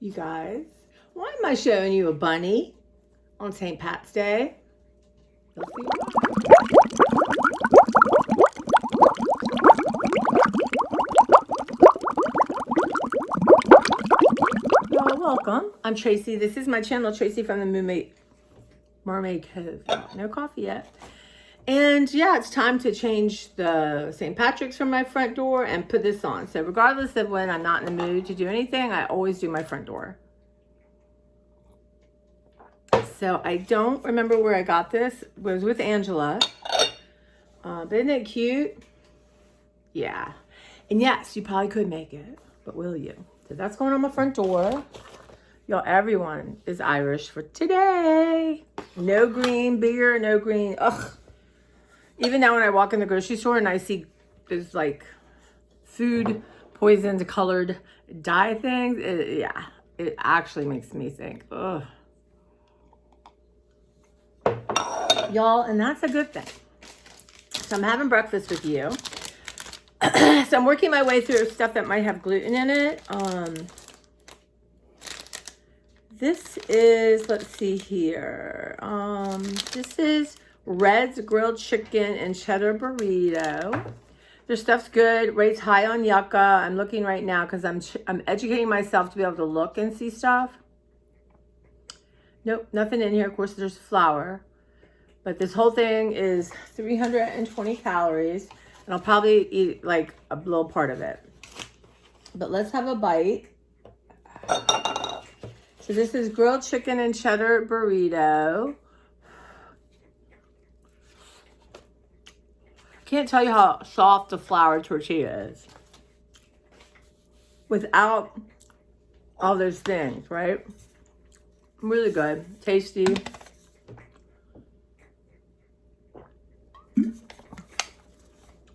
You guys, why am I showing you a bunny on St. Pat's Day? You'll see why. Y'all, welcome. I'm Tracy. This is my channel, Tracy from the Mermaid Cove. No coffee yet. And yeah, it's time to change the St. Patrick's from my front door and put this on. So regardless of when I'm not in the mood to do anything, I always do my front door. So I don't remember where I got this. It was with Angela. But isn't it cute? Yeah. And yes, you probably could make it, but will you? So that's going on my front door. Y'all, everyone is Irish for today. No green beer, no green. Ugh. Even now when I walk in the grocery store and I see there's like food poisoned colored dye things, it actually makes me think, ugh. Y'all, and that's a good thing. So I'm having breakfast with you. So I'm working my way through stuff that might have gluten in it. This is, let's see here. This is Red's grilled chicken and cheddar burrito. Their stuff's good. Rates high on yucca. I'm looking right now because I'm educating myself to be able to look and see stuff. Nope, nothing in here. Of course, there's flour. But this whole thing is 320 calories. And I'll probably eat like a little part of it. But let's have a bite. So this is grilled chicken and cheddar burrito. Can't tell you how soft the flour tortilla is without all those things, right? Really good, tasty.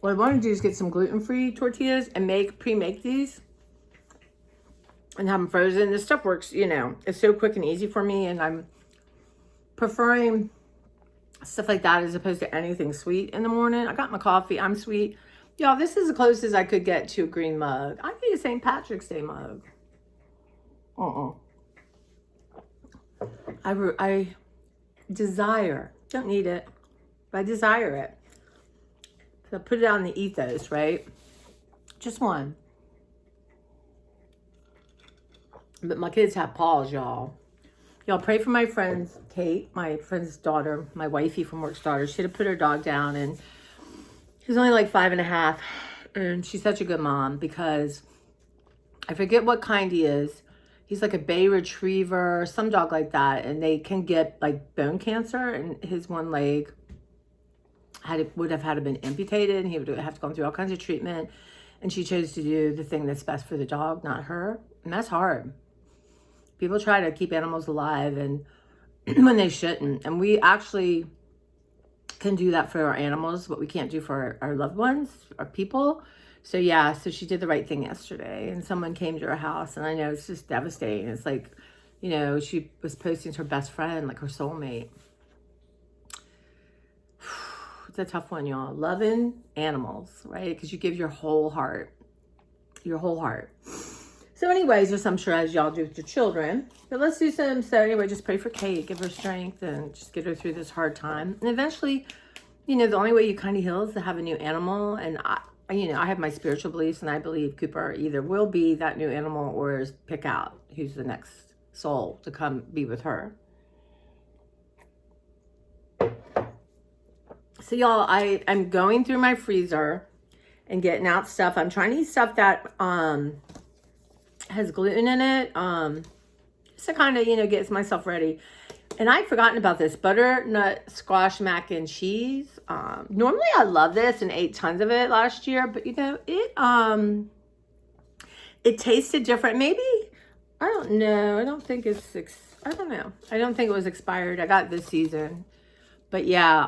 What I want to do is get some gluten-free tortillas and pre-make these and have them frozen. This stuff works, you know, it's so quick and easy for me, and I'm preferring stuff like that as opposed to anything sweet in the morning. I got my coffee. I'm sweet. Y'all, this is the closest I could get to a green mug. I need a St. Patrick's Day mug. I desire, don't need it, but I desire it. So put it on the ethos, right? Just one. But my kids have paws, y'all. Y'all pray for my friend Kate, my friend's daughter, my wifey from work's daughter. She had to put her dog down, and she's only like 5.5. And she's such a good mom because I forget what kind he is. He's like a Bay Retriever, some dog like that. And they can get like bone cancer, and his one leg would have had to been amputated, and he would have to go through all kinds of treatment. And she chose to do the thing that's best for the dog, not her. And that's hard. People try to keep animals alive and when they shouldn't. And we actually can do that for our animals, but we can't do for our loved ones, our people. So yeah, so she did the right thing yesterday. And someone came to her house, and I know it's just devastating. It's like, you know, she was posting to her best friend, like her soulmate. It's a tough one, y'all. Loving animals, right? Because you give your whole heart. Your whole heart. So anyways, just I'm sure as y'all do with your children. But let's do some, so anyway, just pray for Kate. Give her strength and just get her through this hard time. And eventually, you know, the only way you kind of heal is to have a new animal. And I have my spiritual beliefs, and I believe Cooper either will be that new animal or is pick out who's the next soul to come be with her. So y'all, I'm going through my freezer and getting out stuff. I'm trying to eat stuff that has gluten in it, just to kind of, you know, get myself ready. And I'd forgotten about this butternut squash mac and cheese. Normally I love this and ate tons of it last year, but you know, it tasted different. Maybe, I don't know. I don't think it's, I don't know. I don't think it was expired. I got it this season. But yeah,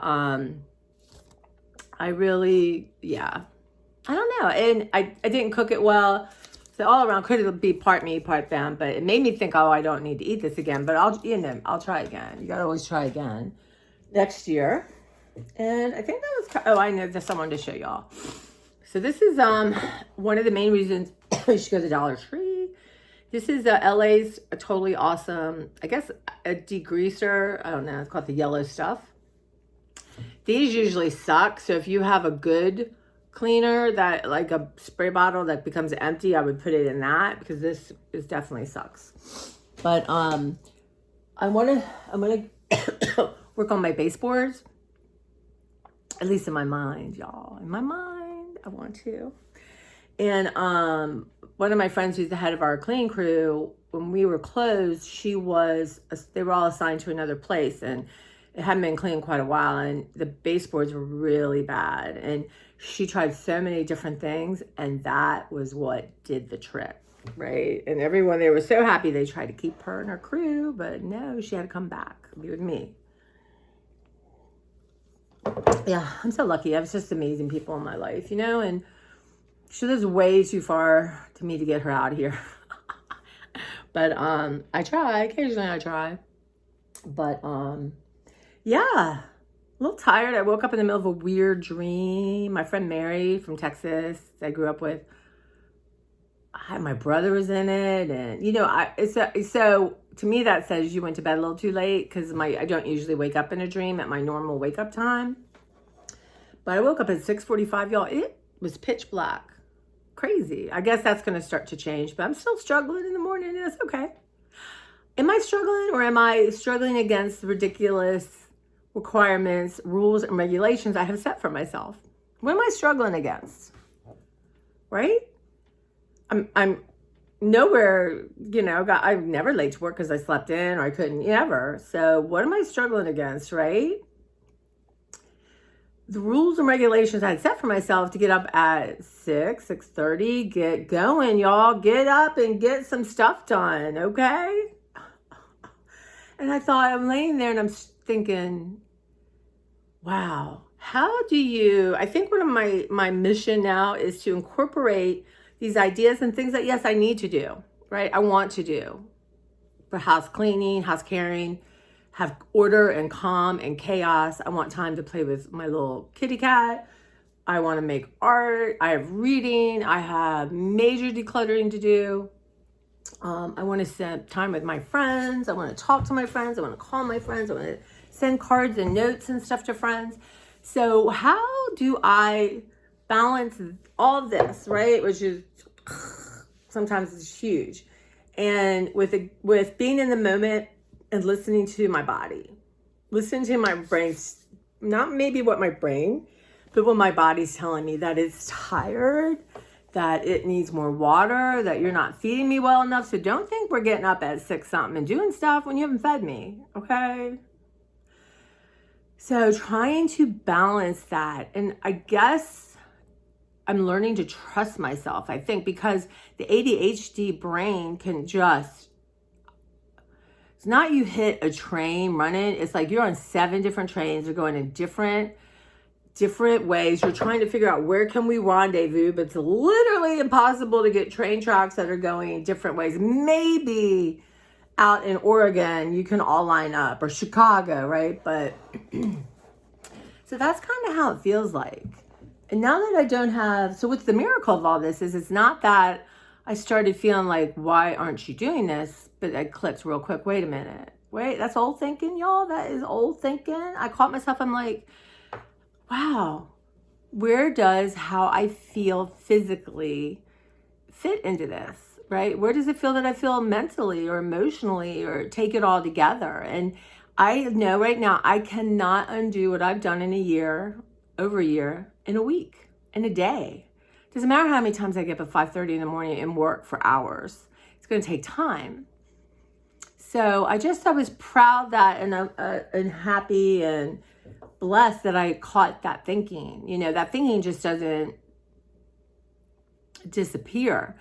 I really, yeah, I don't know. And I didn't cook it well. So all around could be part me, part them. But it made me think, oh, I don't need to eat this again. But I'll try again. You got to always try again next year. And I think that was, I know there's someone to show y'all. So this is one of the main reasons you should go to Dollar Tree This is LA's a totally awesome, I guess, a degreaser. I don't know. It's called the yellow stuff. These usually suck. So if you have a good cleaner that like a spray bottle that becomes empty, I would put it in that because this is definitely sucks. But I'm gonna work on my baseboards. At least in my mind, y'all. In my mind, I want to. And one of my friends who's the head of our cleaning crew, when we were closed, they were all assigned to another place, and it hadn't been cleaned quite a while, and the baseboards were really bad. And she tried so many different things, and that was what did the trick, right? And everyone, they were so happy they tried to keep her and her crew, but no, she had to come back, be with me. Yeah, I'm so lucky. I have just amazing people in my life, you know, and she lives way too far to me to get her out of here. But I try. Occasionally I try. But yeah, a little tired. I woke up in the middle of a weird dream. My friend Mary from Texas, I grew up with, my brother was in it, and you know, so to me that says you went to bed a little too late because I don't usually wake up in a dream at my normal wake up time. But I woke up at 6:45, y'all. It was pitch black. Crazy. I guess that's going to start to change, but I'm still struggling in the morning, and it's okay. Am I struggling, or am I struggling against the ridiculous requirements, rules, and regulations I have set for myself? What am I struggling against? Right? I'm nowhere, you know, I'm never late to work because I slept in or I couldn't ever. So what am I struggling against, right? The rules and regulations I had set for myself to get up at 6:30, get going, y'all. Get up and get some stuff done, okay? And I thought, I'm laying there and I'm thinking, wow, I think one of my mission now is to incorporate these ideas and things that, yes, I need to do, right? I want to do for house cleaning, house caring, have order and calm and chaos. I want time to play with my little kitty cat. I want to make art. I have reading. I have major decluttering to do. I want to spend time with my friends. I want to talk to my friends. I want to call my friends. I want to send cards and notes and stuff to friends. So how do I balance all of this, right? Which is sometimes it's huge. And with being in the moment and listening to my body, listening to my brain, not maybe what my brain, but what my body's telling me, that it's tired, that it needs more water, that you're not feeding me well enough. So don't think we're getting up at 6 something and doing stuff when you haven't fed me, okay? So trying to balance that. And I guess I'm learning to trust myself, I think, because the ADHD brain can just, it's not you hit a train running. It's like you're on 7 different trains. You're going in different ways. You're trying to figure out where can we rendezvous, but it's literally impossible to get train tracks that are going different ways. Maybe out in Oregon, you can all line up, or Chicago, right? But so that's kind of how it feels like. And now that I don't have, so what's the miracle of all this is it's not that I started feeling like, why aren't you doing this? But I clicked real quick. Wait a minute. Wait, that's old thinking, y'all. That is old thinking. I caught myself. I'm like, wow, where does how I feel physically fit into this, right? Where does it feel that I feel mentally or emotionally, or take it all together? And I know right now I cannot undo what I've done in a year, over a year, in a week, in a day. Doesn't matter how many times I get up at 5:30 in the morning and work for hours. It's going to take time. So I was proud that and happy and blessed that I caught that thinking. You know, that thinking just doesn't disappear.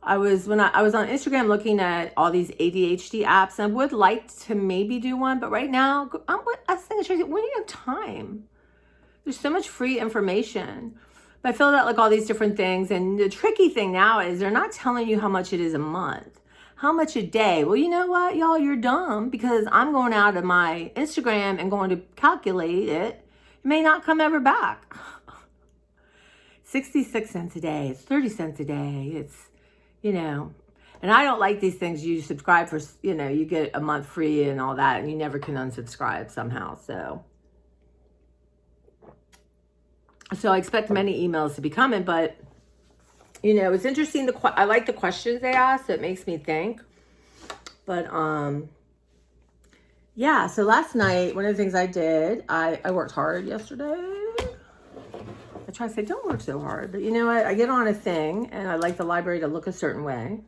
When I was on Instagram looking at all these ADHD apps, and I would like to maybe do one, but right now I was thinking, Tracy, when do you have time? There's so much free information. But I filled out like all these different things, and the tricky thing now is they're not telling you how much it is a month. How much a day? Well, you know what, y'all, you're dumb, because I'm going out of my Instagram and going to calculate it. It may not come ever back. 66 cents a day. It's 30 cents a day. It's, you know, And I don't like these things. You subscribe for, you know, you get a month free and all that, and you never can unsubscribe somehow. So I expect many emails to be coming, but, you know, it's interesting. I like the questions they ask. So it makes me think. But, yeah, so last night, one of the things I did, I worked hard yesterday. I try to say, don't work so hard. But you know what? I get on a thing, and I like the library to look a certain way.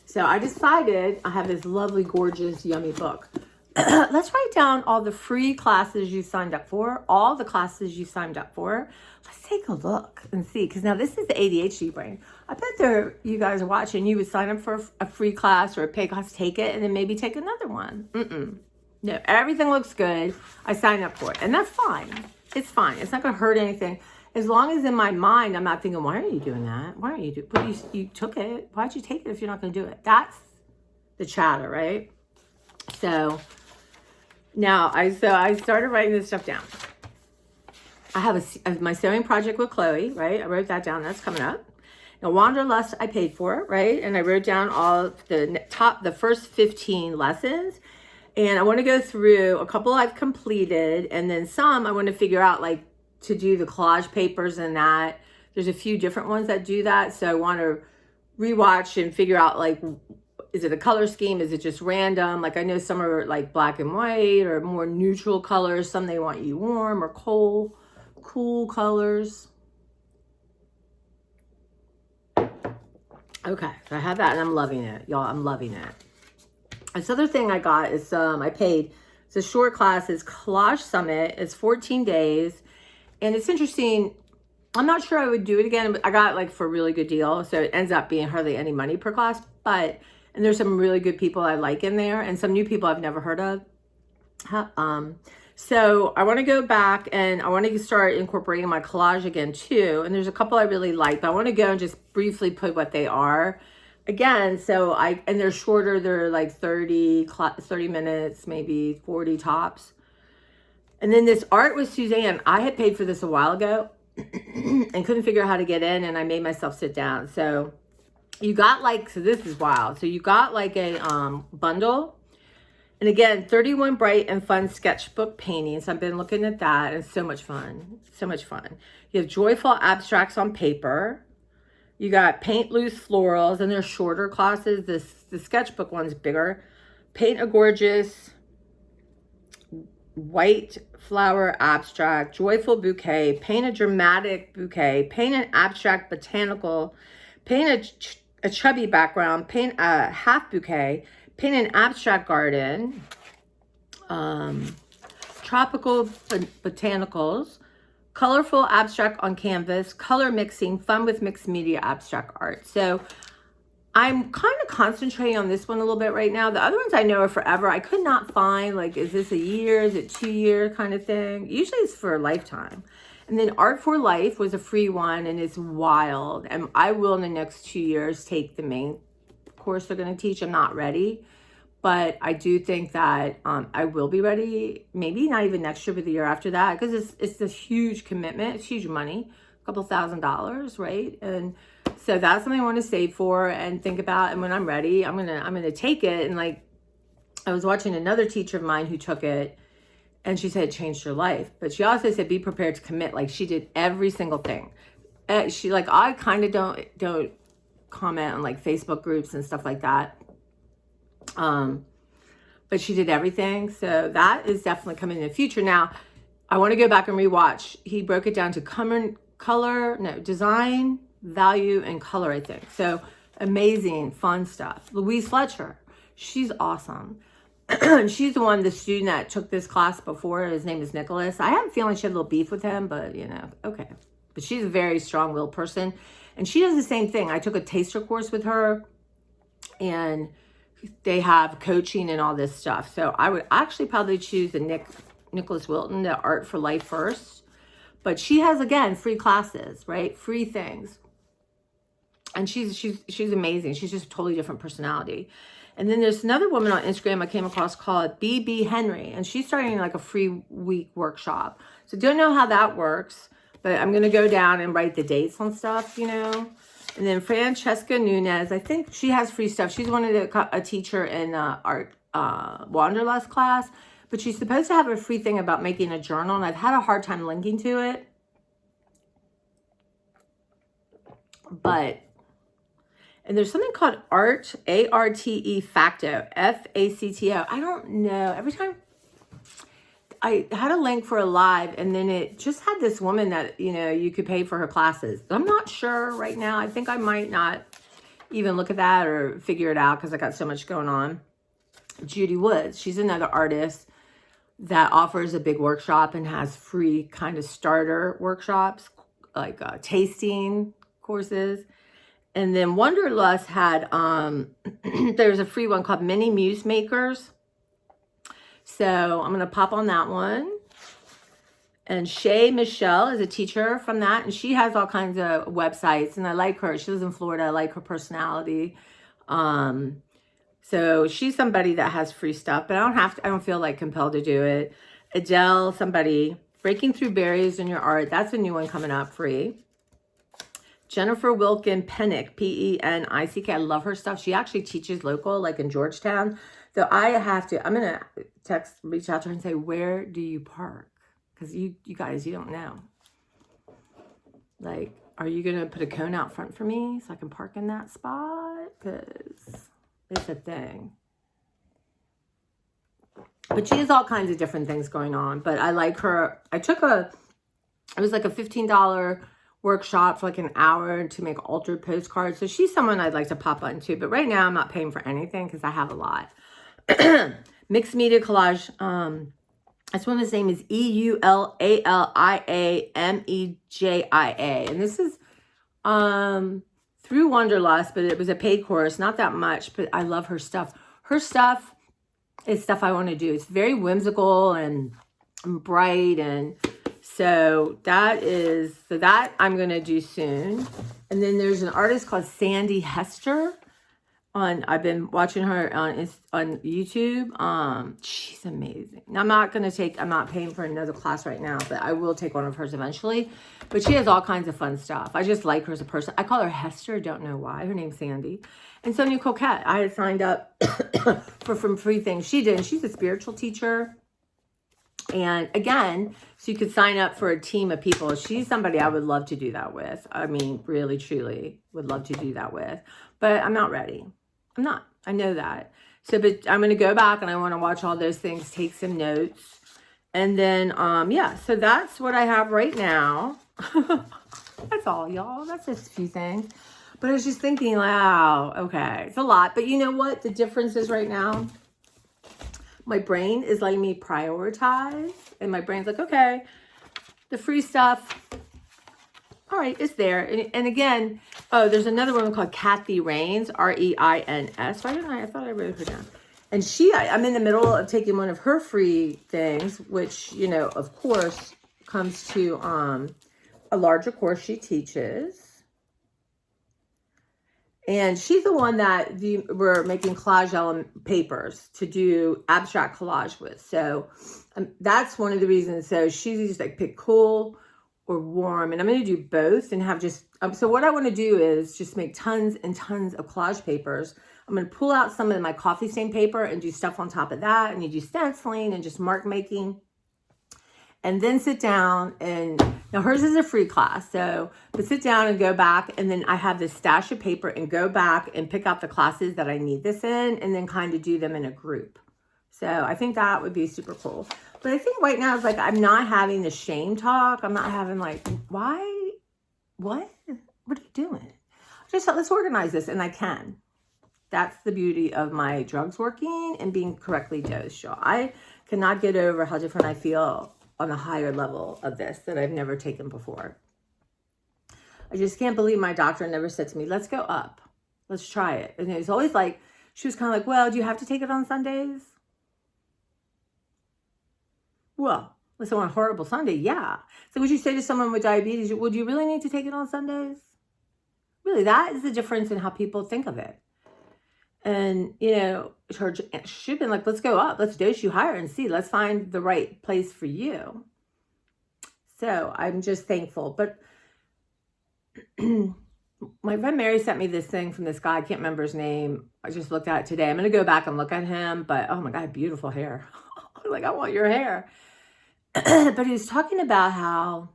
So I decided, I have this lovely, gorgeous, yummy book. Let's write down all the free classes you signed up for, all the classes you signed up for. Let's take a look and see, because now this is the ADHD brain. I bet you guys are watching, you would sign up for a free class or a paid class, take it, and then maybe take another one. No, everything looks good. I signed up for it, and that's fine. It's fine. It's not going to hurt anything. As long as in my mind, I'm not thinking, why are you doing that? Why aren't you doing it? But you took it. Why'd you take it if you're not going to do it? That's the chatter, right? So now I started writing this stuff down. I have my sewing project with Chloe, right? I wrote that down. That's coming up. Now, Wanderlust I paid for, right? And I wrote down all the first 15 lessons. And I want to go through a couple I've completed, and then some I want to figure out, like, to do the collage papers and that. There's a few different ones that do that. So I want to rewatch and figure out, like, is it a color scheme? Is it just random? Like, I know some are like black and white or more neutral colors. Some they want you warm or cool colors. Okay, so I have that and I'm loving it. Y'all, I'm loving it. This other thing I got is I paid. It's a short class. It's Collage Summit. It's 14 days. And it's interesting. I'm not sure I would do it again, but I got like for a really good deal. So it ends up being hardly any money per class. And there's some really good people I like in there and some new people I've never heard of. So I want to go back and I want to start incorporating my collage again too. And there's a couple I really like, but I want to go and just briefly put what they are again. And they're shorter. They're like 30 minutes, maybe 40 tops. And then this art with Suzanne, I had paid for this a while ago and couldn't figure out how to get in, and I made myself sit down. So you got like, so this is wild. So you got like a bundle. And again, 31 bright and fun sketchbook paintings. I've been looking at that. It's so much fun. So much fun. You have joyful abstracts on paper. You got paint loose florals, and they're shorter classes. The sketchbook one's bigger. Paint a gorgeous white flower abstract, joyful bouquet, paint a dramatic bouquet, paint an abstract botanical, paint a chubby background, paint a half bouquet, paint an abstract garden, tropical botanicals, colorful abstract on canvas, color mixing, fun with mixed media abstract art. So I'm kind of concentrating on this one a little bit right now. The other ones I know are forever. I could not find, like, is this a year? Is it 2 year kind of thing? Usually it's for a lifetime. And then Art for Life was a free one, and it's wild. And I will, in the next 2 years, take the main course they're going to teach. I'm not ready, but I do think that I will be ready. Maybe not even next year, but the year after that, because it's a huge commitment. It's huge money, a couple $1,000s, right? And so that's something I want to save for and think about. And when I'm ready, I'm gonna take it. And like, I was watching another teacher of mine who took it, and she said it changed her life. But she also said be prepared to commit. Like, she did every single thing. She, like, I kind of don't comment on like Facebook groups and stuff like that. But she did everything. So that is definitely coming in the future. Now, I want to go back and rewatch. He broke it down to design, value, and color, I think. So amazing, fun stuff. Louise Fletcher, she's awesome. She's the student that took this class before. His name is Nicholas. I have a feeling she had a little beef with him, but you know, okay. But she's a very strong-willed person. And she does the same thing. I took a taster course with her, and they have coaching and all this stuff. So I would actually probably choose the Nicholas Wilton, the Art for Life first. But she has, again, free classes, right? Free things. And she's amazing. She's just a totally different personality. And then there's another woman on Instagram I came across called BB Henry, and she's starting like a free week workshop. So don't know how that works, but I'm going to go down and write the dates on stuff, you know. And then Francesca Nunez, I think she has free stuff. She's a teacher in art Wanderlust class, but she's supposed to have a free thing about making a journal, and I've had a hard time linking to it. And there's something called Arte, A-R-T-E Facto, F-A-C-T-O. I don't know. Every time I had a link for a live, and then it just had this woman that, you could pay for her classes. I'm not sure right now. I think I might not even look at that or figure it out because I got so much going on. Judy Woods, she's another artist that offers a big workshop and has free kind of starter workshops, like tasting courses. And then Wanderlust had, there's a free one called Mini Muse Makers. So I'm going to pop on that one. And Shay Michelle is a teacher from that. And she has all kinds of websites. And I like her. She lives in Florida. I like her personality. So she's somebody that has free stuff. But I don't feel like compelled to do it. Adele, somebody, Breaking Through Barriers in Your Art. That's a new one coming up free. Jennifer Wilkin Penick, P-E-N-I-C-K. I love her stuff. She actually teaches local, like in Georgetown. So I'm going to reach out to her and say, where do you park? Because you guys, you don't know. Like, are you going to put a cone out front for me so I can park in that spot? Because it's a thing. But she has all kinds of different things going on. But I like her. It was like a $15 workshop for like an hour to make altered postcards. So she's someone I'd like to pop on too. But right now I'm not paying for anything because I have a lot. Mixed Media Collage. This woman's name is EULALIAMEJIA. And this is through Wanderlust, but it was a paid course. Not that much, but I love her stuff. Her stuff is stuff I want to do. It's very whimsical and bright, and so that I'm going to do soon. And then there's an artist called Sandy Hester. I've been watching her on YouTube. She's amazing. Now, I'm not paying for another class right now, but I will take one of hers eventually. But she has all kinds of fun stuff. I just like her as a person. I call her Hester. Don't know why. Her name's Sandy. And Sonia Coquette. I had signed up for some free things she did. And she's a spiritual teacher. And again, so you could sign up for a team of people. She's somebody I would love to do that with. I mean, really, truly would love to do that with. But I'm not ready. I'm not. I know that. So, but I'm going to go back and I want to watch all those things, take some notes. And then, yeah, so that's what I have right now. That's all, y'all. That's just a few things. But I was just thinking, wow, okay. It's a lot. But you know what? The difference is right now, my brain is letting me prioritize. And my brain's like, okay, the free stuff, all right, it's there. And again, oh, there's another woman called Kathy Rains, R-E-I-N-S. Why didn't I thought I wrote her down. And I'm in the middle of taking one of her free things, which, of course, comes to a larger course she teaches. And she's the one that we're making collage element papers to do abstract collage with. So that's one of the reasons. So she's just like pick cool or warm. And I'm going to do both and have just, so what I want to do is just make tons and tons of collage papers. I'm going to pull out some of my coffee stain paper and do stuff on top of that. And you do stenciling and just mark making. And then sit down and, now hers is a free class. So, but sit down and go back. And then I have this stash of paper and go back and pick out the classes that I need this in. And then kind of do them in a group. So I think that would be super cool. But I think right now it's like I'm not having the shame talk. I'm not having like, why? What? What are you doing? Just let's organize this. And I can. That's the beauty of my drugs working and being correctly dosed, y'all. I cannot get over how different I feel on a higher level of this that I've never taken before. I just can't believe my doctor never said to me, let's go up. Let's try it. And it was always like, she was kind of like, well, do you have to take it on Sundays? Well, listen, on a horrible Sunday, yeah. So would you say to someone with diabetes, would you really need to take it on Sundays? Really, that is the difference in how people think of it. And, she'd been like, let's go up. Let's dose you higher and see. Let's find the right place for you. So I'm just thankful. But my friend Mary sent me this thing from this guy. I can't remember his name. I just looked at it today. I'm going to go back and look at him, but oh my God, beautiful hair. Like, I want your hair. But he was talking about how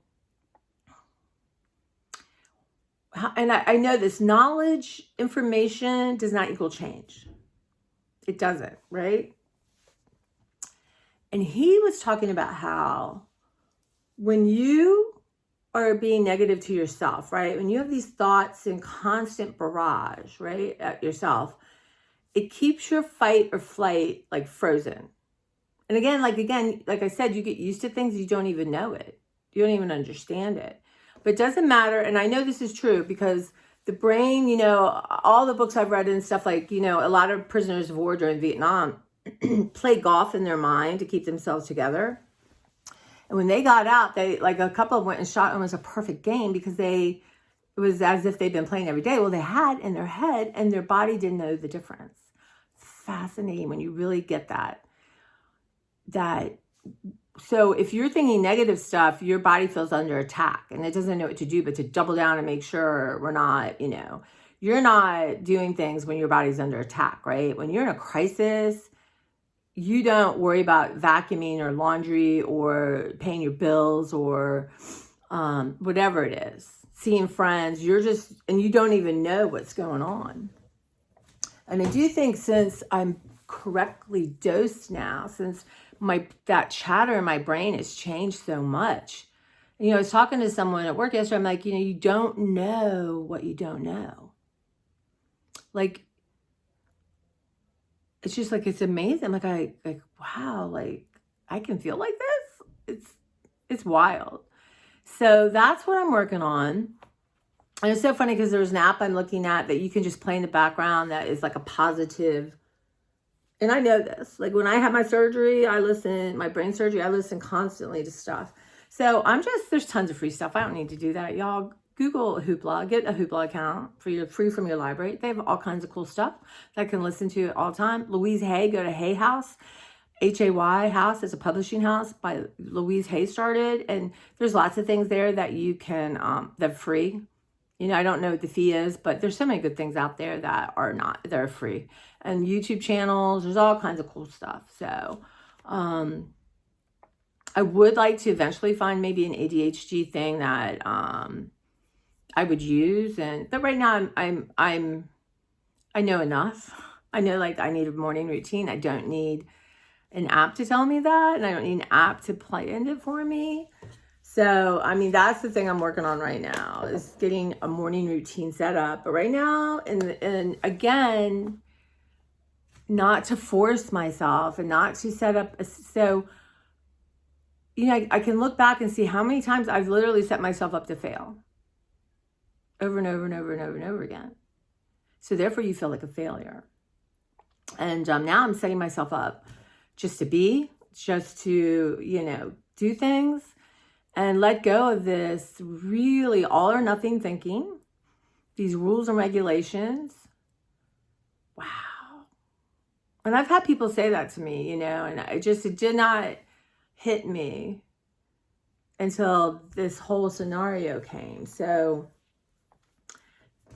and I know this, knowledge, information does not equal change. It doesn't, right? And he was talking about how when you are being negative to yourself, right? When you have these thoughts and constant barrage, right, at yourself, it keeps your fight or flight like frozen. And again, like I said, you get used to things, you don't even know it. You don't even understand it. But it doesn't matter. And I know this is true because the brain, you know, all the books I've read and stuff, like, you know, a lot of prisoners of war during Vietnam play golf in their mind to keep themselves together. And when they got out, they, like, a couple of them went and shot almost a perfect game because it was as if they'd been playing every day. Well, they had in their head and their body didn't know the difference. It's fascinating when you really get that. So if you're thinking negative stuff, your body feels under attack and it doesn't know what to do but to double down and make sure we're not, you know, you're not doing things when your body's under attack, right? When you're in a crisis, you don't worry about vacuuming or laundry or paying your bills or whatever it is, seeing friends. And you don't even know what's going on. And I do think since I'm correctly dosed now, since that chatter in my brain has changed so much. You know, I was talking to someone at work yesterday. I'm like, you know, you don't know what you don't know. Like, it's just like, it's amazing. Like, wow, like I can feel like this. It's wild. So that's what I'm working on. And it's so funny because there's an app I'm looking at that you can just play in the background that is like a positive. And I know this, like when I had my surgery, my brain surgery, I listen constantly to stuff. So there's tons of free stuff. I don't need to do that. Y'all Google Hoopla, get a Hoopla account free from your library. They have all kinds of cool stuff that I can listen to all the time. Louise Hay, go to Hay House, Hay House is a publishing house by Louise Hay started. And there's lots of things there that you can, that are free. You know, I don't know what the fee is, but there's so many good things out there that are free. And YouTube channels, there's all kinds of cool stuff. So I would like to eventually find maybe an ADHD thing that I would use. But right now I know enough. I know, like, I need a morning routine. I don't need an app to tell me that, and I don't need an app to play in it for me. So, I mean, that's the thing I'm working on right now, is getting a morning routine set up. But right now, and again, not to force myself and not to set up. So, you know, I can look back and see how many times I've literally set myself up to fail over and over and over and over and over again. So therefore you feel like a failure. And now I'm setting myself up just to, you know, do things and let go of this really all or nothing thinking, these rules and regulations. Wow. And I've had people say that to me, you know, and it did not hit me until this whole scenario came. So,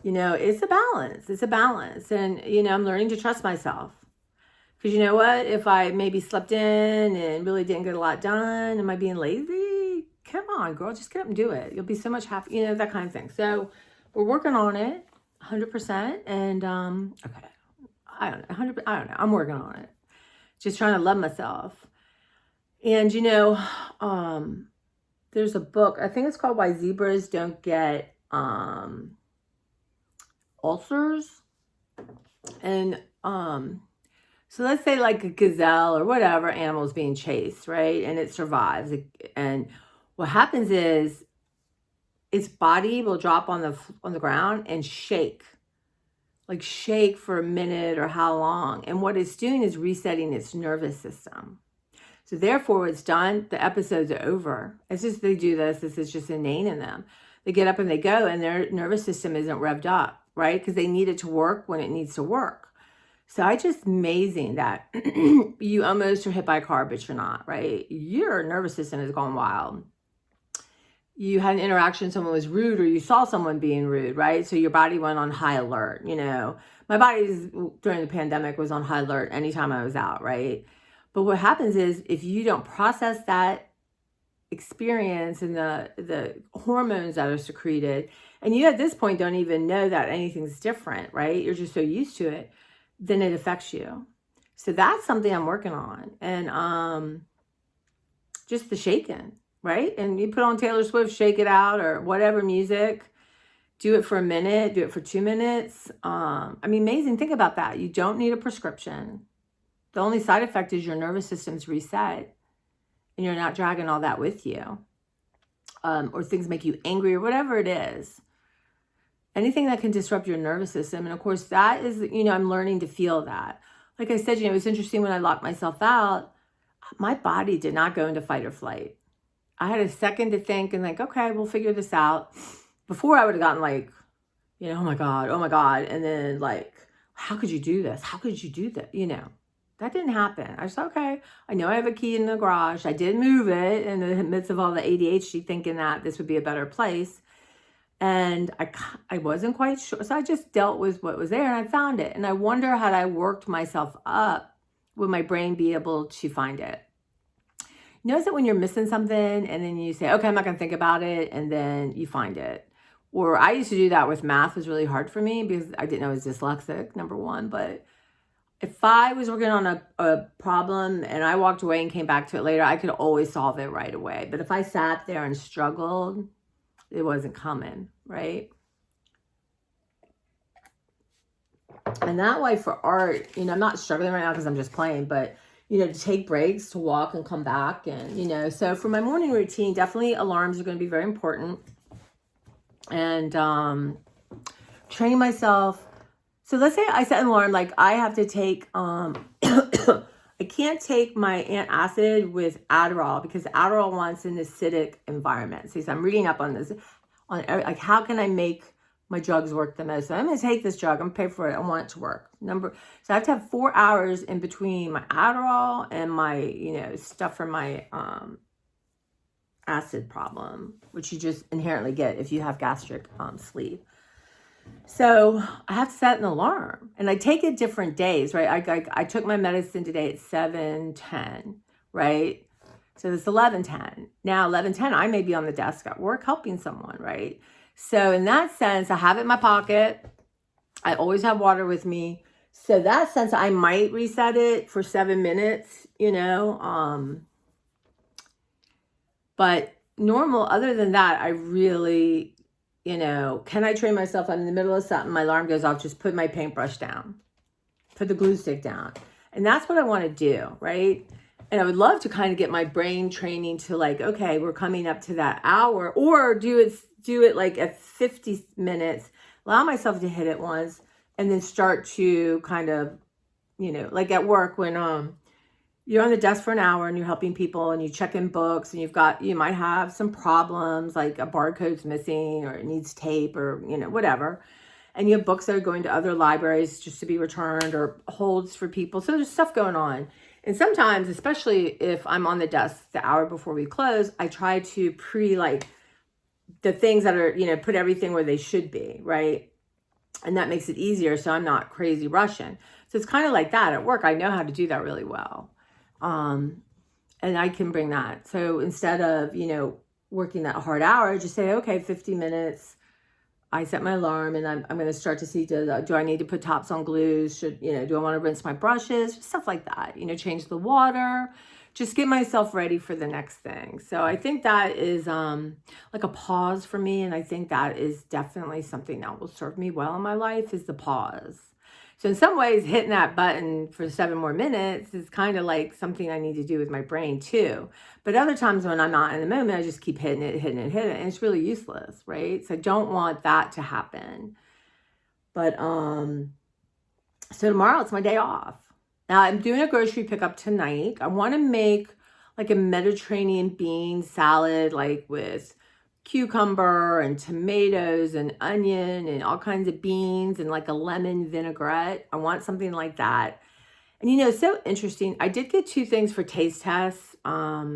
you know, it's a balance. And, you know, I'm learning to trust myself. Because you know what? If I maybe slept in and really didn't get a lot done, am I being lazy? Come on, girl, just get up and do it. You'll be so much happier, you know, that kind of thing. So we're working on it 100%. And, okay, I don't know, I'm working on it. Just trying to love myself. And, you know, there's a book, I think it's called Why Zebras Don't Get Ulcers. And so let's say like a gazelle or whatever animal is being chased, right? And it survives. And what happens is its body will drop on the ground and shake for a minute or how long. And what it's doing is resetting its nervous system. So therefore, when it's done, the episodes are over. It's just they do this. This is just innate in them. They get up and they go, and their nervous system isn't revved up, right? Because they need it to work when it needs to work. So it's just amazing that you almost are hit by a car, but you're not, right? Your nervous system has gone wild. you had an interaction, someone was rude, or you saw someone being rude, right? So your body went on high alert, My body during the pandemic was on high alert anytime I was out, right? But what happens is if you don't process that experience and the hormones that are secreted, and you at this point don't even know that anything's different, right? You're just so used to it, then it affects you. So that's something I'm working on. And just the shaking, right? And you put on Taylor Swift, Shake It Out, or whatever music, do it for a minute, do it for 2 minutes. Amazing. Think about that. You don't need a prescription. The only side effect is your nervous system's reset and you're not dragging all that with you. Or things make you angry or whatever it is. Anything that can disrupt your nervous system. And of course, that is, I'm learning to feel that. Like I said, it was interesting when I locked myself out, my body did not go into fight or flight. I had a second to think and okay, we'll figure this out. Before I would have gotten oh my God. And then how could you do this? How could you do that? That didn't happen. I was okay. I know I have a key in the garage. I did move it in the midst of all the ADHD thinking that this would be a better place. And I wasn't quite sure. So I just dealt with what was there and I found it. And I wonder, had I worked myself up, would my brain be able to find it? Notice that when you're missing something and then you say, okay, I'm not going to think about it. And then you find it. Or I used to do that with math. It was really hard for me because I didn't know I was dyslexic, number one. But if I was working on a problem and I walked away and came back to it later, I could always solve it right away. But if I sat there and struggled, it wasn't coming, right? And that way for art, I'm not struggling right now because I'm just playing, but, to take breaks, to walk and come back. And, so for my morning routine, definitely alarms are going to be very important. And training myself. So let's say I set an alarm, I have to take, I can't take my antacid with Adderall because Adderall wants an acidic environment. So I'm reading up on this, how can I make my drugs work the most? So I'm going to take this drug. I'm going to pay for it. I want it to work. So I have to have 4 hours in between my Adderall and my, stuff for my acid problem, which you just inherently get if you have gastric sleeve. So I have to set an alarm and I take it different days, right? I took my medicine today at 7:10, right? So it's 11:10. Now 11:10, I may be on the desk at work helping someone, right? So in that sense, I have it in my pocket. I always have water with me. So that sense, I might reset it for 7 minutes, but normal, other than that, I really, can I train myself? I'm in the middle of something, my alarm goes off, just put my paintbrush down, put the glue stick down. And that's what I want to do, right? And I would love to kind of get my brain training to okay, we're coming up to that hour, or do it at 50 minutes, allow myself to hit it once, and then start to kind of, at work when you're on the desk for an hour and you're helping people and you check in books and you might have some problems like a barcode's missing or it needs tape or, whatever. And you have books that are going to other libraries just to be returned or holds for people. So there's stuff going on. And sometimes, especially if I'm on the desk the hour before we close, I try to the things that are, put everything where they should be, right? And that makes it easier so I'm not crazy rushing. So it's kind of like that at work. I know how to do that really well. And I can bring that. So instead of, working that hard hour, I just say, okay, 50 minutes. I set my alarm and I'm going to start to see, do I need to put tops on glues? Do I want to rinse my brushes? Stuff like that, change the water, just get myself ready for the next thing. So I think that is like a pause for me. And I think that is definitely something that will serve me well in my life, is the pause. So in some ways, hitting that button for 7 more minutes is kind of like something I need to do with my brain too. But other times when I'm not in the moment, I just keep hitting it. And it's really useless, right? So I don't want that to happen. But so tomorrow it's my day off. Now I'm doing a grocery pickup tonight. I want to make like a Mediterranean bean salad, with cucumber and tomatoes and onion and all kinds of beans and a lemon vinaigrette. I want something like that. And it's so interesting. I did get 2 things for taste tests. MAO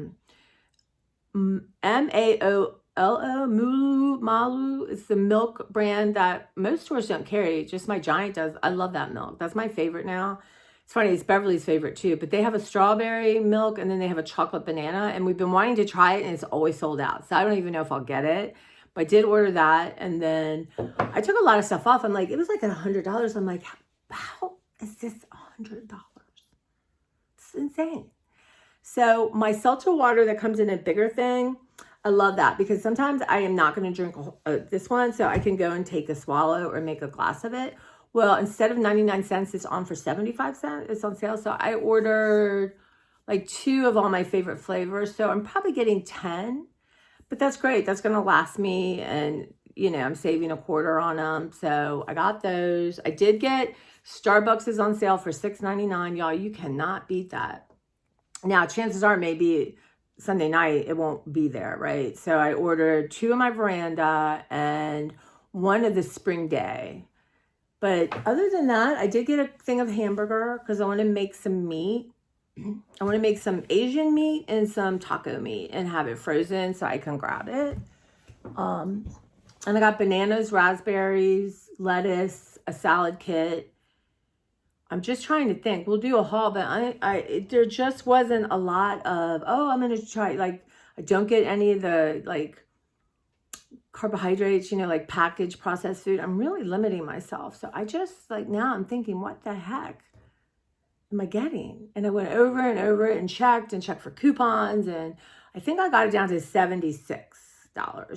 L-O, Malu. It's the milk brand that most stores don't carry. Just my Giant does. I love that milk. That's my favorite now. It's funny, it's Beverly's favorite too, but they have a strawberry milk and then they have a chocolate banana, and we've been wanting to try it and it's always sold out. So I don't even know if I'll get it, but I did order that. And then I took a lot of stuff off. I'm like, it was like $100. I'm like, how is this $100? It's insane. So my seltzer water that comes in a bigger thing, I love that because sometimes I am not going to drink this one, so I can go and take a swallow or make a glass of it. Well, instead of 99 cents, it's on for 75 cents. It's on sale. So I ordered like 2 of all my favorite flavors. So I'm probably getting 10, but that's great. That's going to last me. And, you know, I'm saving $0.25 on them. So I got those. I did get Starbucks is on sale for $6.99. Y'all, you cannot beat that. Now, chances are maybe Sunday night it won't be there, right? So I ordered 2 of my Veranda and 1 of the Spring Day. But other than that, I did get a thing of hamburger because I want to make some meat. I want to make some Asian meat and some taco meat and have it frozen so I can grab it. And I got bananas, raspberries, lettuce, a salad kit. I'm just trying to think. We'll do a haul, but there just wasn't a lot of, I'm going to try, like, I don't get any of the, like, carbohydrates, you know, like packaged processed food. I'm really limiting myself. So I just, like, now I'm thinking, what the heck am I getting? And I went over and over it and checked for coupons. And I think I got it down to $76.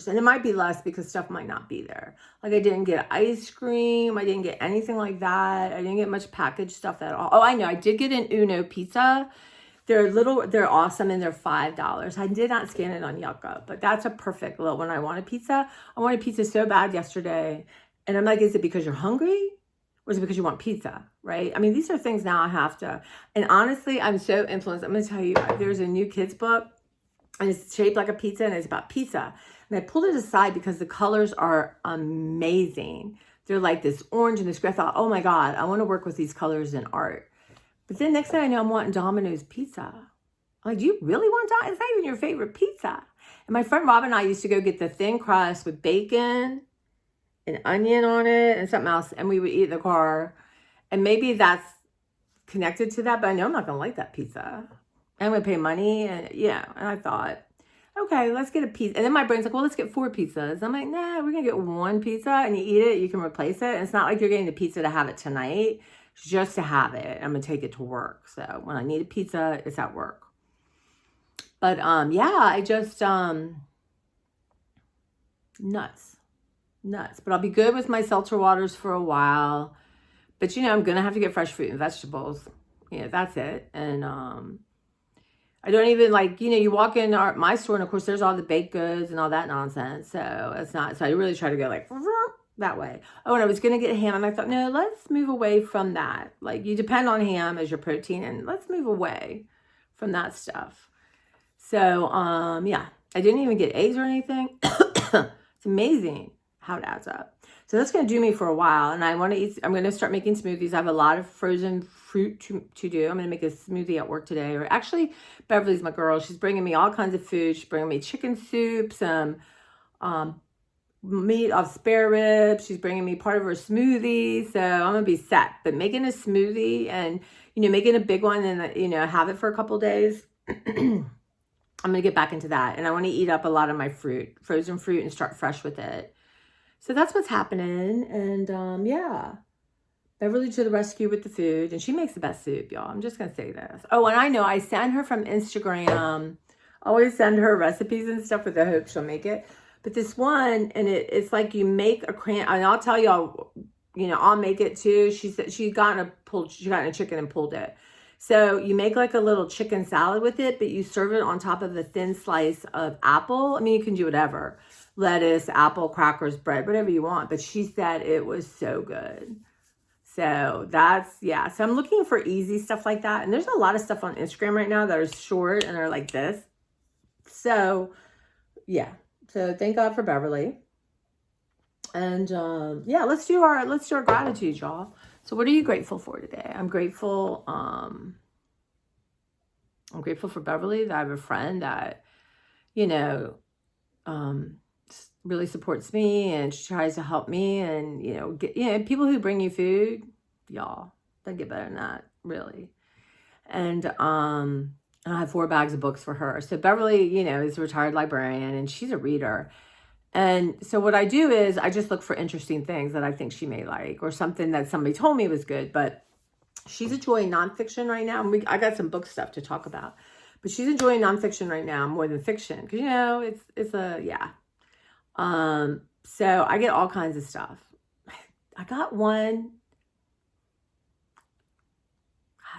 And it might be less because stuff might not be there. Like I didn't get ice cream. I didn't get anything like that. I didn't get much packaged stuff at all. Oh, I know. I did get an Uno pizza. They're awesome and they're $5. I did not scan it on Yucca, but that's a perfect little when I want a pizza. I wanted pizza so bad yesterday. And I'm like, is it because you're hungry? Or is it because you want pizza? Right? I mean, these are things now I have to. And honestly, I'm so influenced. I'm going to tell you, there's a new kids book and it's shaped like a pizza and it's about pizza. And I pulled it aside because the colors are amazing. They're like this orange and this gray. I thought, oh my God, I want to work with these colors in art. But then next thing I know, I'm wanting Domino's pizza. I'm like, do you really want Domino's? It's not even your favorite pizza. And my friend Rob and I used to go get the thin crust with bacon and onion on it and something else. And we would eat in the car. And maybe that's connected to that. But I know I'm not going to like that pizza. I'm going to pay money. And yeah, and I thought, okay, let's get a pizza. And then my brain's like, well, let's get 4 pizzas. I'm like, nah, we're going to get 1 pizza and you eat it. You can replace it. And it's not like you're getting the pizza to have it tonight. Just to have it. I'm going to take it to work. So when I need a pizza, it's at work. But yeah, I just nuts. But I'll be good with my seltzer waters for a while. But you know, I'm going to have to get fresh fruit and vegetables. Yeah, that's it. And I don't even like, you know, you walk in my store and of course there's all the baked goods and all that nonsense. So it's not, so I really try to go like that way. Oh, and I was going to get ham and I thought, no, let's move away from that. Like you depend on ham as your protein and let's move away from that stuff. So, yeah, I didn't even get eggs or anything. It's amazing how it adds up. So that's going to do me for a while. And I want to eat, I'm going to start making smoothies. I have a lot of frozen fruit to do. I'm going to make a smoothie at work today. Or actually, Beverly's my girl. She's bringing me all kinds of food. She's bringing me chicken soup, some meat of spare ribs. She's bringing me part of her smoothie. So I'm going to be set. But making a smoothie and, you know, making a big one and, you know, have it for a couple days. I'm going to get back into that. And I want to eat up a lot of my fruit, frozen fruit, and start fresh with it. So that's what's happening. And yeah, Beverly to the rescue with the food. And she makes the best soup, y'all. I'm just going to say this. Oh, and I know I send her from Instagram. I always send her recipes and stuff with the hope she'll make it. But this one, and it's like you make a and I'll tell y'all, you know, I'll make it too. She said she got a chicken and pulled it. So you make like a little chicken salad with it, but you serve it on top of a thin slice of apple. I mean, you can do whatever. Lettuce, apple, crackers, bread, whatever you want. But she said it was so good. So that's, yeah. So I'm looking for easy stuff like that. And there's a lot of stuff on Instagram right now that are short and are like this. So yeah. So thank God for Beverly. And yeah, let's do our gratitude, y'all. So what are you grateful for today? I'm grateful for Beverly, that I have a friend that, you know, really supports me, and she tries to help me, and people who bring you food, y'all, don't get better than that, really. And I have 4 bags of books for her. So Beverly, is a retired librarian, and she's a reader. And so what I do is I just look for interesting things that I think she may like, or something that somebody told me was good. But she's enjoying nonfiction right now. And I got some book stuff to talk about, but she's enjoying nonfiction right now more than fiction, because so I get all kinds of stuff. I got one.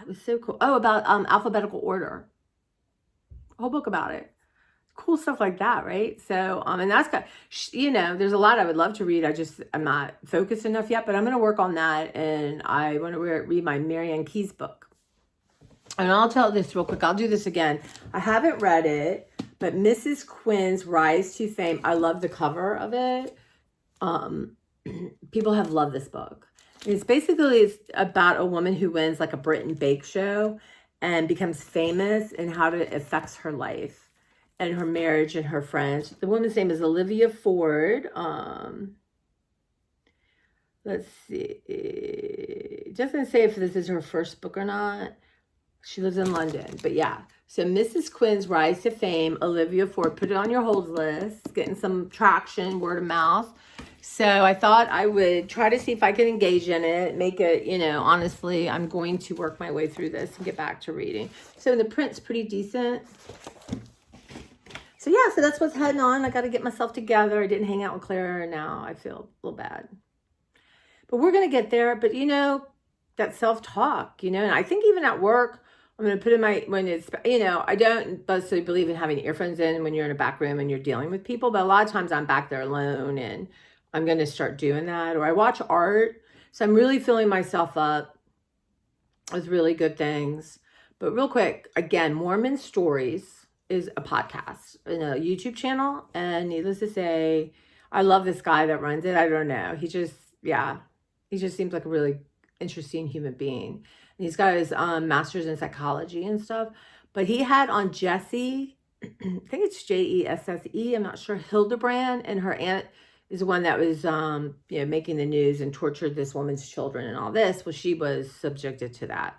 It was so cool. Oh, about alphabetical order. A whole book about it. Cool stuff like that, right? So, and that's got, there's a lot I would love to read. I'm not focused enough yet, but I'm going to work on that. And I want to read my Marianne Keyes book. And I'll tell this real quick. I'll do this again. I haven't read it, but Mrs. Quinn's Rise to Fame. I love the cover of it. People have loved this book. It's about a woman who wins like a Brit and Bake show and becomes famous, and how it affects her life and her marriage and her friends. The woman's name is Olivia Ford. Let's see. It doesn't say if this is her first book or not. She lives in London, but yeah. So Mrs. Quinn's Rise to Fame, Olivia Ford. Put it on your hold list. Getting some traction, word of mouth. So I thought I would try to see if I could engage in it, make it, honestly, I'm going to work my way through this and get back to reading. So the print's pretty decent. So yeah, so that's what's heading on. I got to get myself together. I didn't hang out with Claire, and now I feel a little bad. But we're going to get there. But, that self-talk, and I think even at work, I'm going to put in I don't mostly believe in having earphones in when you're in a back room and you're dealing with people. But a lot of times I'm back there alone, and I'm going to start doing that. Or I watch art. So I'm really filling myself up with really good things. But real quick, again, Mormon Stories is a podcast and a YouTube channel. And needless to say, I love this guy that runs it. I don't know. He just seems like a really interesting human being. And he's got his master's in psychology and stuff. But he had on Jessie, I think it's Jesse, I'm not sure, Hildebrand, and her aunt is the one that was making the news and tortured this woman's children and all this. Well, she was subjected to that.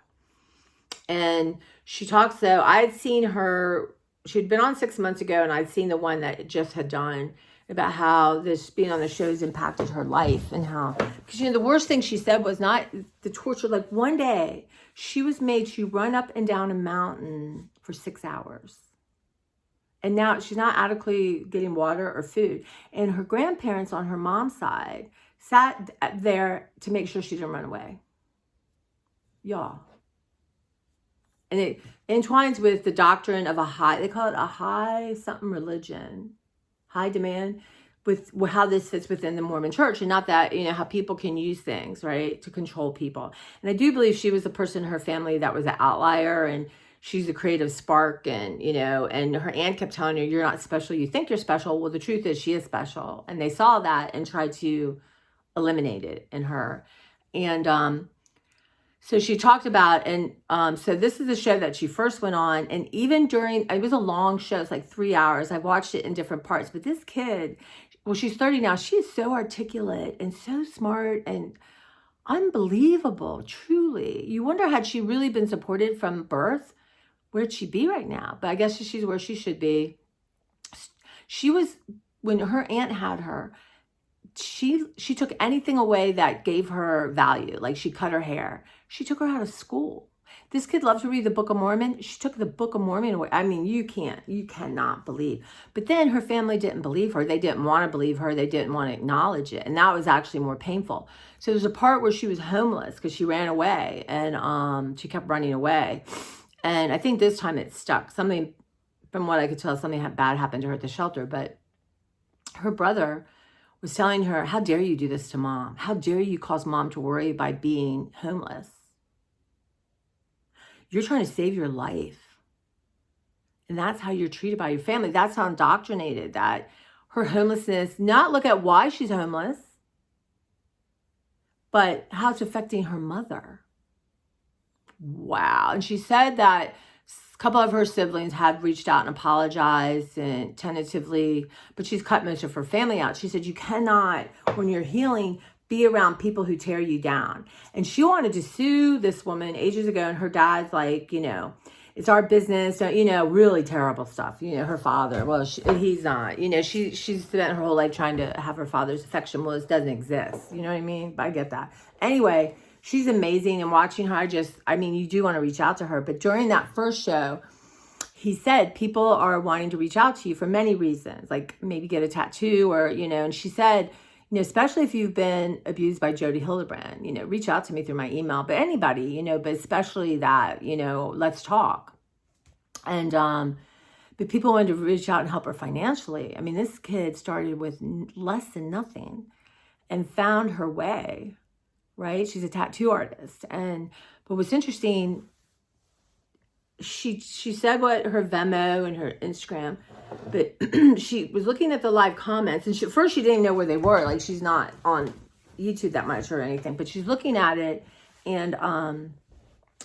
And she talks, so I'd seen her, she'd been on 6 months ago, and I'd seen the one that Jess had done about how this being on the shows impacted her life, and how, because the worst thing she said was not the torture. Like one day she was made to run up and down a mountain for 6 hours. And now she's not adequately getting water or food. And her grandparents on her mom's side sat there to make sure she didn't run away. Y'all. And it entwines with the doctrine of they call it a high something religion, high demand, with how this fits within the Mormon church. And not that, how people can use things, right, to control people. And I do believe she was the person in her family that was an outlier, and she's a creative spark, and, and her aunt kept telling her, you're not special. You think you're special. Well, the truth is she is special. And they saw that and tried to eliminate it in her. And, so she talked about, and so this is a show that she first went on, and even during, it was a long show, it's like 3 hours. I watched it in different parts, but this kid, well, she's 30 now. She is so articulate and so smart and unbelievable, truly. You wonder, had she really been supported from birth, where'd she be right now? But I guess she's where she should be. She was, when her aunt had her, she took anything away that gave her value. Like she cut her hair. She took her out of school. This kid loved to read the Book of Mormon. She took the Book of Mormon away. I mean, you cannot believe. But then her family didn't believe her. They didn't want to believe her. They didn't want to acknowledge it. And that was actually more painful. So there's a part where she was homeless because she ran away, and she kept running away. And I think this time it stuck. Something, from what I could tell, something bad happened to her at the shelter. But her brother was telling her, how dare you do this to mom? How dare you cause mom to worry by being homeless? You're trying to save your life. And that's how you're treated by your family. That's how indoctrinated, that her homelessness, not look at why she's homeless, but how it's affecting her mother. Wow. And she said that couple of her siblings have reached out and apologized and tentatively, but she's cut most of her family out. She said, you cannot, when you're healing, be around people who tear you down. And she wanted to sue this woman ages ago, and her dad's like, it's our business, really terrible stuff. Her father, well, he's not, she's spent her whole life trying to have her father's affection. Well, it doesn't exist. You know what I mean? But I get that. Anyway, she's amazing, and watching her, you do want to reach out to her. But during that first show, he said people are wanting to reach out to you for many reasons, like maybe get a tattoo or, and she said, especially if you've been abused by Jodi Hildebrandt, reach out to me through my email, but anybody, but especially that, let's talk. And, but people wanted to reach out and help her financially. I mean, this kid started with less than nothing and found her way, right? She's a tattoo artist. But what's interesting, she said what her Venmo and her Instagram, but she was looking at the live comments, and first she didn't even know where they were. Like, she's not on YouTube that much or anything, but she's looking at it, and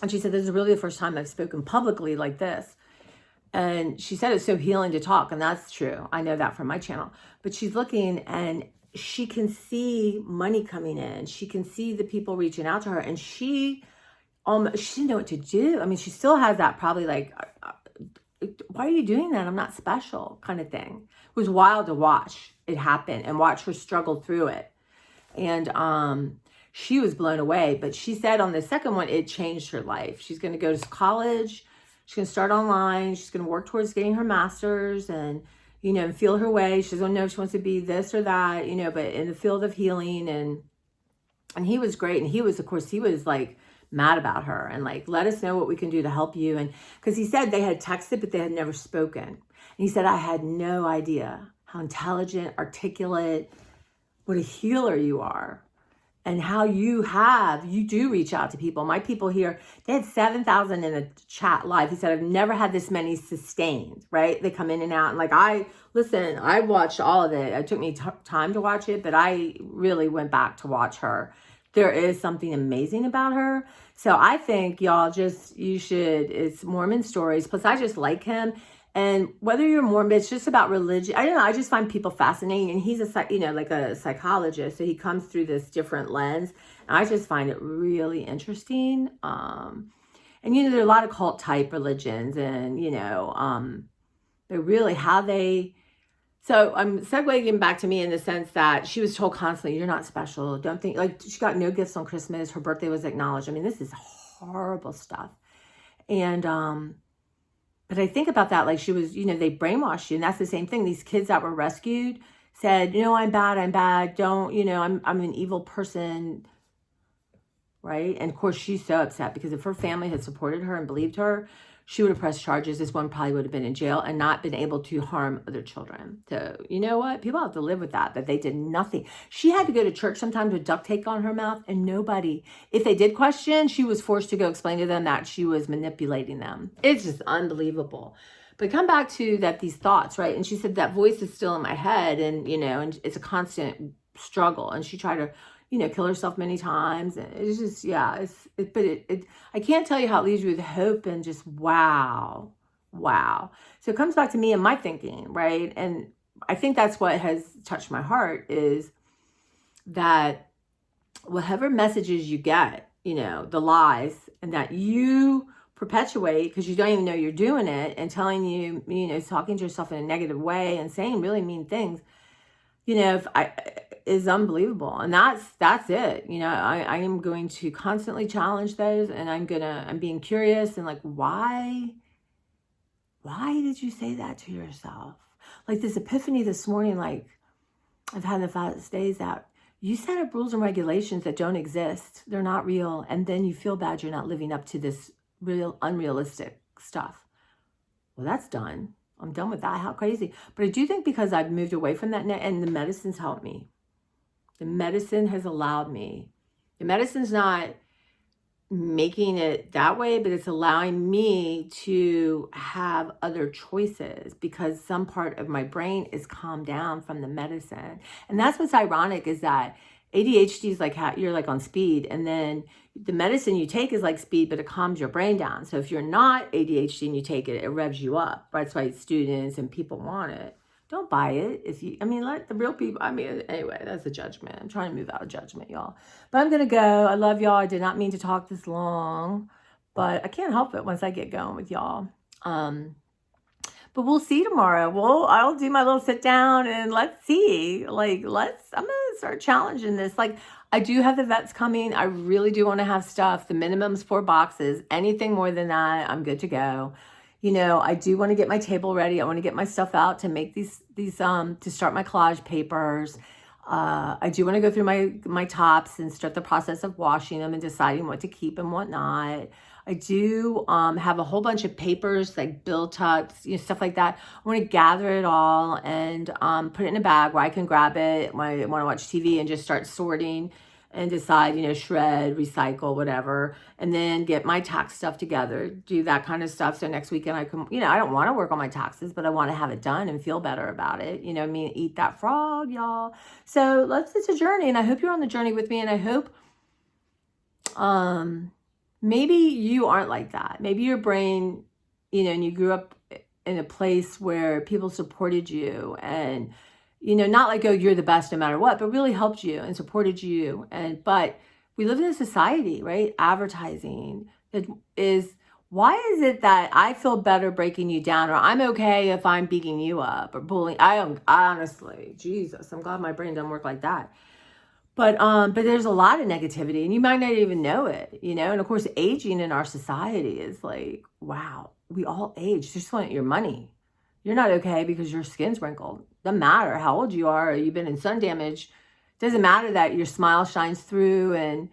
she said, this is really the first time I've spoken publicly like this. And she said it's so healing to talk, and that's true. I know that from my channel. But she's looking, and she can see money coming in. She can see the people reaching out to her, and she didn't know what to do. I mean, she still has that probably like, why are you doing that? I'm not special kind of thing. It was wild to watch it happen and watch her struggle through it. And she was blown away. But she said on the second one, it changed her life. She's going to go to college. She's going to start online. She's going to work towards getting her master's and, feel her way. She doesn't know if she wants to be this or that, but in the field of healing. And he was great. And he was like, mad about her and like, let us know what we can do to help you. And because he said they had texted, but they had never spoken. And he said, I had no idea how intelligent, articulate, what a healer you are, and how you do reach out to people. My people here, they had 7,000 in the chat live. He said, I've never had this many sustained, right? They come in and out. And like, I watched all of it. It took me time to watch it, but I really went back to watch her. There is something amazing about her. So I think y'all it's Mormon stories. Plus I just like him. And whether you're Mormon, it's just about religion. I don't know. I just find people fascinating. And he's like a psychologist. So he comes through this different lens. And I just find it really interesting. And, there are a lot of cult type religions and, they're really so I'm segueing back to me in the sense that she was told constantly, you're not special. Don't think, like, she got no gifts on Christmas. Her birthday was acknowledged. I mean, this is horrible stuff. And, but I think about that, like she was, they brainwashed you. And that's the same thing. These kids that were rescued said, I'm bad. Don't, I'm an evil person. Right. And of course she's so upset because if her family had supported her and believed her, she would have pressed charges. This one probably would have been in jail and not been able to harm other children. So you know what? People have to live with that they did nothing. She had to go to church sometimes with duct tape on her mouth, and nobody, if they did question, she was forced to go explain to them that she was manipulating them. It's just unbelievable. But come back to these thoughts, right? And she said that voice is still in my head, and, and it's a constant struggle. And she tried to, kill herself many times. And it's just, I can't tell you how it leaves you with hope and just, wow. So it comes back to me and my thinking, right? And I think that's what has touched my heart is that whatever messages you get, the lies, and that you perpetuate because you don't even know you're doing it, and telling you, talking to yourself in a negative way and saying really mean things, is unbelievable. And that's it. I am going to constantly challenge those, and I'm being curious and like, why did you say that to yourself? Like this epiphany this morning, like I've had in the past days, that you set up rules and regulations that don't exist. They're not real. And then you feel bad you're not living up to this real, unrealistic stuff. Well, that's done. I'm done with that. How crazy. But I do think because I've moved away from that, and the medicine's helped me. The medicine has allowed me. The medicine's not making it that way, but it's allowing me to have other choices because some part of my brain is calmed down from the medicine. And that's what's ironic, is that ADHD is like you're like on speed, and then the medicine you take is like speed, but it calms your brain down. So if you're not ADHD and you take it, it revs you up. That's why students and people want it. Don't buy it. Let the real people, anyway, that's a judgment. I'm trying to move out of judgment, y'all. But I'm going to go. I love y'all. I did not mean to talk this long, but I can't help it once I get going with y'all. But we'll see tomorrow. I'll do my little sit down and let's see. I'm going to start challenging this. I do have the vets coming. I really do want to have stuff. The minimum's 4 boxes. Anything more than that, I'm good to go. I do want to get my table ready. I want to get my stuff out to make these to start my collage papers. I do want to go through my tops and start the process of washing them and deciding what to keep and what not. I do have a whole bunch of papers like bill tucks, stuff like that. I want to gather it all and put it in a bag where I can grab it when I want to watch TV and just start sorting and decide, shred, recycle, whatever, and then get my tax stuff together, do that kind of stuff. So next weekend I can, I don't want to work on my taxes, but I want to have it done and feel better about it. Eat that frog, y'all. So it's a journey, and I hope you're on the journey with me, and I hope, maybe you aren't like that. Maybe your brain, and you grew up in a place where people supported you and, not like, oh, you're the best no matter what, but really helped you and supported you. But we live in a society, right? Advertising that is, why is it that I feel better breaking you down, or I'm okay if I'm beating you up or bullying? I honestly, Jesus, I'm glad my brain doesn't work like that. But there's a lot of negativity, and you might not even know it, and of course, aging in our society is like, wow, we all age. Just want your money. You're not okay because your skin's wrinkled. Doesn't matter how old you are or you've been in sun damage. Doesn't matter that your smile shines through and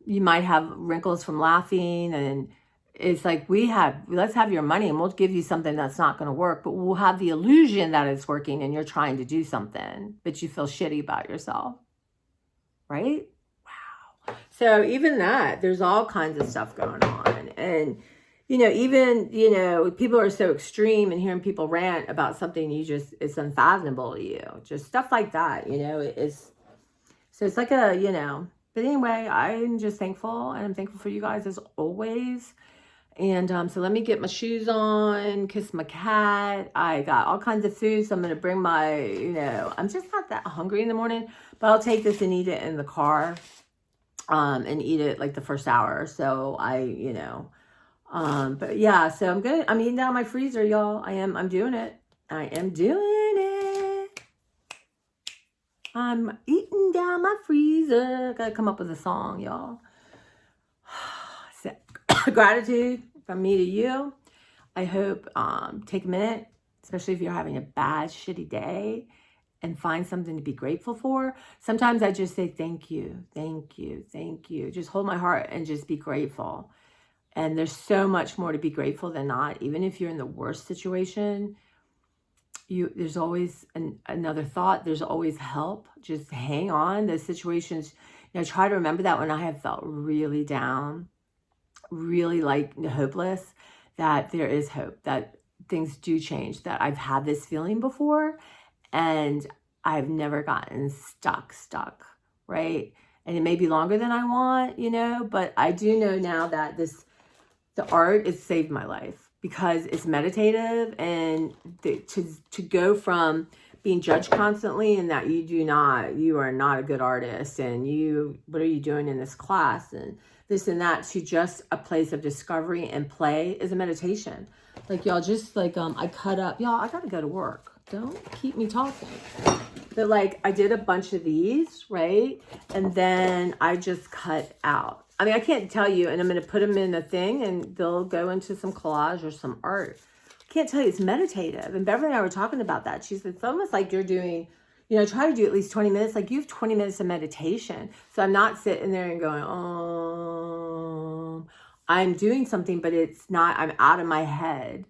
you might have wrinkles from laughing. And it's like, let's have your money and we'll give you something that's not going to work, but we'll have the illusion that it's working and you're trying to do something, but you feel shitty about yourself. Right? Wow. So even that, there's all kinds of stuff going on. And even, people are so extreme, and hearing people rant about something it's unfathomable to you. Just stuff like that, so it's like but anyway, I'm just thankful, and I'm thankful for you guys as always. And so let me get my shoes on, kiss my cat. I got all kinds of food, so I'm going to bring my, I'm just not that hungry in the morning, but I'll take this and eat it in the car, and eat it like the first hour. So but yeah, so I'm eating down my freezer, y'all. I'm doing it. I am doing it. I'm eating down my freezer. Gotta come up with a song, y'all. So, gratitude from me to you. I hope, take a minute, especially if you're having a bad, shitty day, and find something to be grateful for. Sometimes I just say, thank you, thank you, thank you. Just hold my heart and just be grateful. And there's so much more to be grateful than not. Even if you're in the worst situation, there's always another thought. There's always help. Just hang on. Those situations, try to remember that when I have felt really down, really hopeless, that there is hope, that things do change, that I've had this feeling before and I've never gotten stuck, right? And it may be longer than I want, but I do know now that the art has saved my life, because it's meditative, and to go from being judged constantly and that you are not a good artist, and what are you doing in this class and this and that, to just a place of discovery and play is a meditation. Y'all, just I cut up, y'all, I gotta go to work. Don't keep me talking. But I did a bunch of these, right? And then I just cut out. I can't tell you, and I'm going to put them in a thing and they'll go into some collage or some art. I can't tell you, it's meditative. And Beverly and I were talking about that. She said, it's almost like you're doing, try to do at least 20 minutes. You have 20 minutes of meditation. So I'm not sitting there and going, I'm doing something, but it's not, I'm out of my head.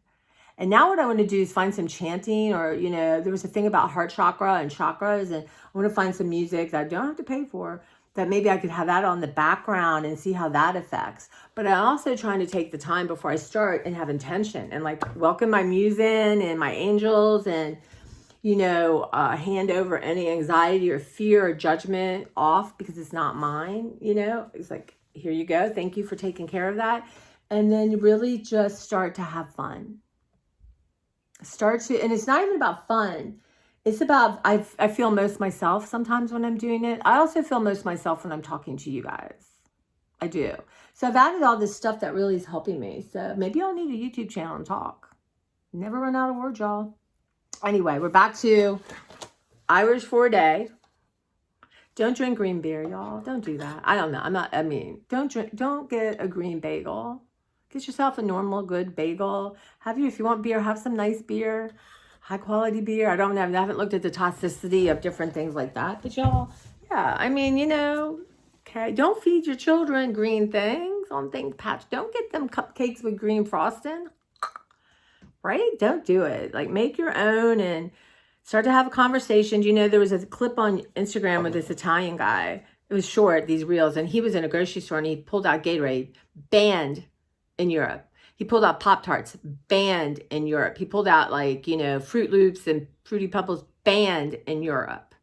And now what I want to do is find some chanting, or, there was a thing about heart chakra and chakras, and I want to find some music that I don't have to pay for, that maybe I could have that on the background and see how that affects. But I'm also trying to take the time before I start and have intention and welcome my muse in and my angels, and, hand over any anxiety or fear or judgment off because it's not mine. It's like, here you go. Thank you for taking care of that. And then really just start to have fun. And it's not even about fun. It's about, I feel most myself sometimes when I'm doing it. I also feel most myself when I'm talking to you guys. I do. So I've added all this stuff that really is helping me. So maybe I'll need a YouTube channel and talk. Never run out of words, y'all. Anyway, we're back to Irish for a day. Don't drink green beer, y'all. Don't do that. I don't know. Don't get a green bagel. Get yourself a normal, good bagel. If you want beer, have some nice beer, high quality beer. I haven't looked at the toxicity of different things like that. But y'all, yeah, okay. Don't feed your children green things on things patch. Don't get them cupcakes with green frosting. Right? Don't do it. Like, make your own and start to have a conversation. There was a clip on Instagram with this Italian guy. It was short, these reels, and he was in a grocery store and he pulled out Gatorade, banned in Europe. He pulled out Pop-Tarts, banned in Europe. He pulled out Fruit Loops and Fruity Pebbles, banned in Europe.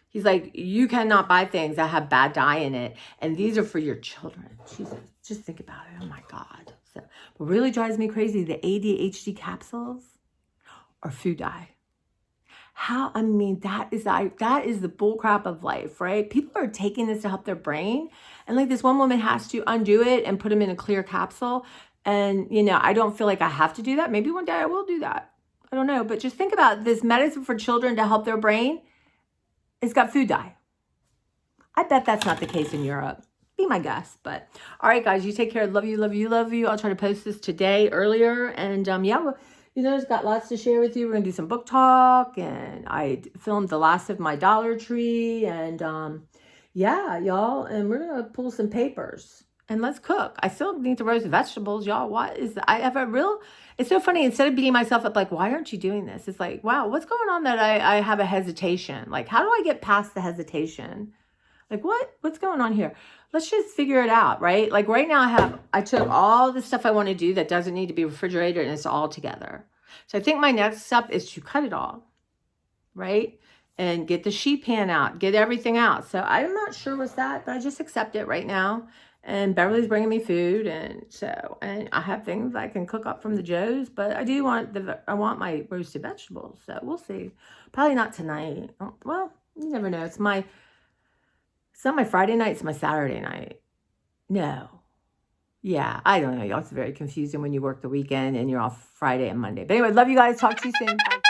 He's like, you cannot buy things that have bad dye in it. And these are for your children. Jesus, just think about it. Oh my God. So what really drives me crazy, the ADHD capsules are food dye. That is the bull crap of life, right? People are taking this to help their brain. And like this one woman has to undo it and put them in a clear capsule. And, I don't feel like I have to do that. Maybe one day I will do that. I don't know. But just think about this medicine for children to help their brain. It's got food dye. I bet that's not the case in Europe. Be my guest. But all right, guys, you take care. Love you, love you, love you. I'll try to post this today earlier. And it's got lots to share with you. We're going to do some book talk. And I filmed the last of my Dollar Tree. And y'all. And we're going to pull some papers. And let's cook. I still need to roast vegetables, y'all. What is that? It's so funny. Instead of beating myself up, like, why aren't you doing this? It's like, wow, what's going on that I have a hesitation? Like, how do I get past the hesitation? Like, what's going on here? Let's just figure it out, right? Like right now I took all the stuff I want to do that doesn't need to be refrigerated and it's all together. So I think my next step is to cut it all, right? And get the sheet pan out, get everything out. So I'm not sure what's that, but I just accept it right now. And Beverly's bringing me food, and I have things I can cook up from the Joe's, but I do want I want my roasted vegetables, so we'll see. Probably not tonight. Well, you never know. It's not my Friday night, it's my Saturday night. No. Yeah, I don't know, y'all. It's very confusing when you work the weekend and you're off Friday and Monday. But anyway, love you guys. Talk to you soon. Bye.